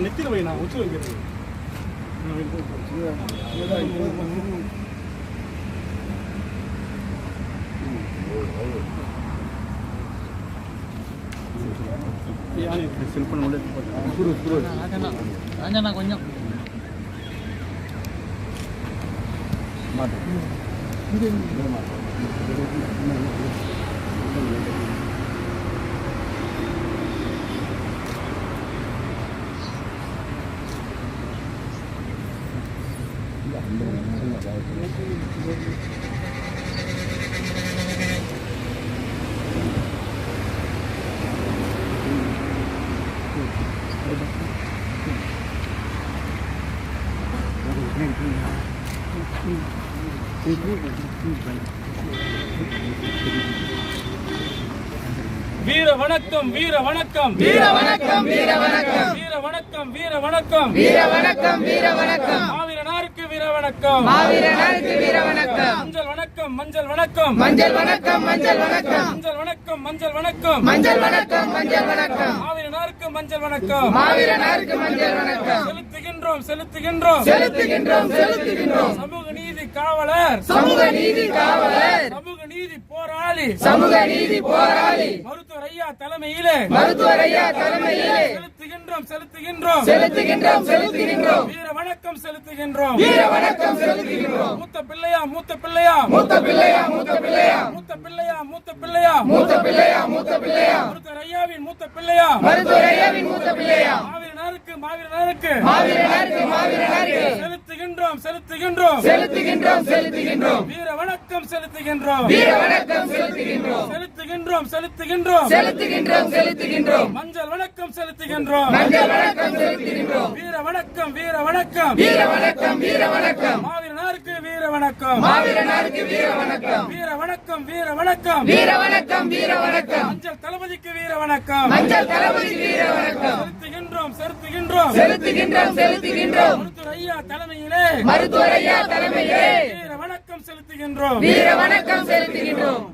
நெத்தில வை, நான் உச்சி வைக்கிறேன். செல்போன் கொஞ்சம் வீர வணக்கம், வீர வணக்கம், வீர வணக்கம், வீர வணக்கம், வீர வணக்கம், வீர வணக்கம், வீர வணக்கம், வீர வணக்கம். மாவீரனாருக்கு வீர வணக்கம், மாவீரனாருக்கு வீர வணக்கம். மஞ்சள் வணக்கம், மஞ்சள் வணக்கம், மஞ்சள் வணக்கம், மஞ்சள் வணக்கம், மஞ்சள் வணக்கம், மஞ்சள் வணக்கம், மஞ்சள் வணக்கம், மஞ்சள் வணக்கம். மாவீரனாருக்கு மஞ்சள் வணக்கம், மாவீரனாருக்கு மஞ்சள் வணக்கம். செலுத்துகின்றோம், செலுத்துகின்றோம், செலுத்துகின்றோம், செலுத்துகின்றோம். சமூக நீதி காவலர், சமூக நீதி காவலர், சமூக நீதி போராளி, சமூக நீதி போராளி. மருத்துவர் ஐயா தலைமையிலே, மருத்துவர் ஐயா தலைமையிலே செலுத்துகின்றோம், செலுத்துகின்றோம், செலுத்துகின்றோம், செலுத்துகின்றோம். வீர வணக்கம் செலுத்துகின்றோம், வீர வணக்கம் செலுத்துகின்றோம். மூத்த பிள்ளையா, மூத்த பிள்ளையா, மூத்த பிள்ளையா, மூத்த பிள்ளையா, மூத்த பிள்ளையா, மூத்த பிள்ளையா, மூத்த பிள்ளையா, மூத்த பிள்ளையா. மருத்துவர் ஐயாவின் மூத்த பிள்ளையா, மருத்துவர் ஐயாவின் மூத்த பிள்ளையா. மாவீரனாருக்கு, மாவீரனாருக்கு, மாவீரனாருக்கு, மாவீரனாருக்கு செலுத்துகின்றோம், செலுத்துகின்றோம், செலுத்துகின்றோம், செலுத்துகின்றோம். வீர வணக்கம் செலுத்துகின்றோம், வீர வணக்கம் செலுத்துகின்றோம், செலுத்துகின்றோம், செலுத்துகின்றோம், செலுத்துகின்றோம், செலுத்துகின்றோம். மஞ்சள் வணக்கம் செலுத்துகின்றோம், மஞ்சள் வணக்கம் செலுத்துகின்றோம். வீர வணக்கம், வீர வணக்கம், வீர வணக்கம், வீர வணக்கம். மாவீரனாருக்கு வீர வணக்கம், மாவீரனாருக்கு வீர வணக்கம். வீர வணக்கம், வீர வணக்கம், வீர வணக்கம், வீர வணக்கம். மஞ்சள் தளபதிக்கு வீர வணக்கம், மஞ்சள் தளபதிக்கு வீர வணக்கம். செலுத்துகின்றோம், செலுத்துகின்றோம், செலுத்துகின்றோம், செலுத்துகின்றோம். மருத்துவர் ஐயா தலைமையிலே, மருத்துவர் ஐயா தலைமையிலே வீர வணக்கம் செலுத்துகின்றோம், வீர வணக்கம் செலுத்துகின்றோம்.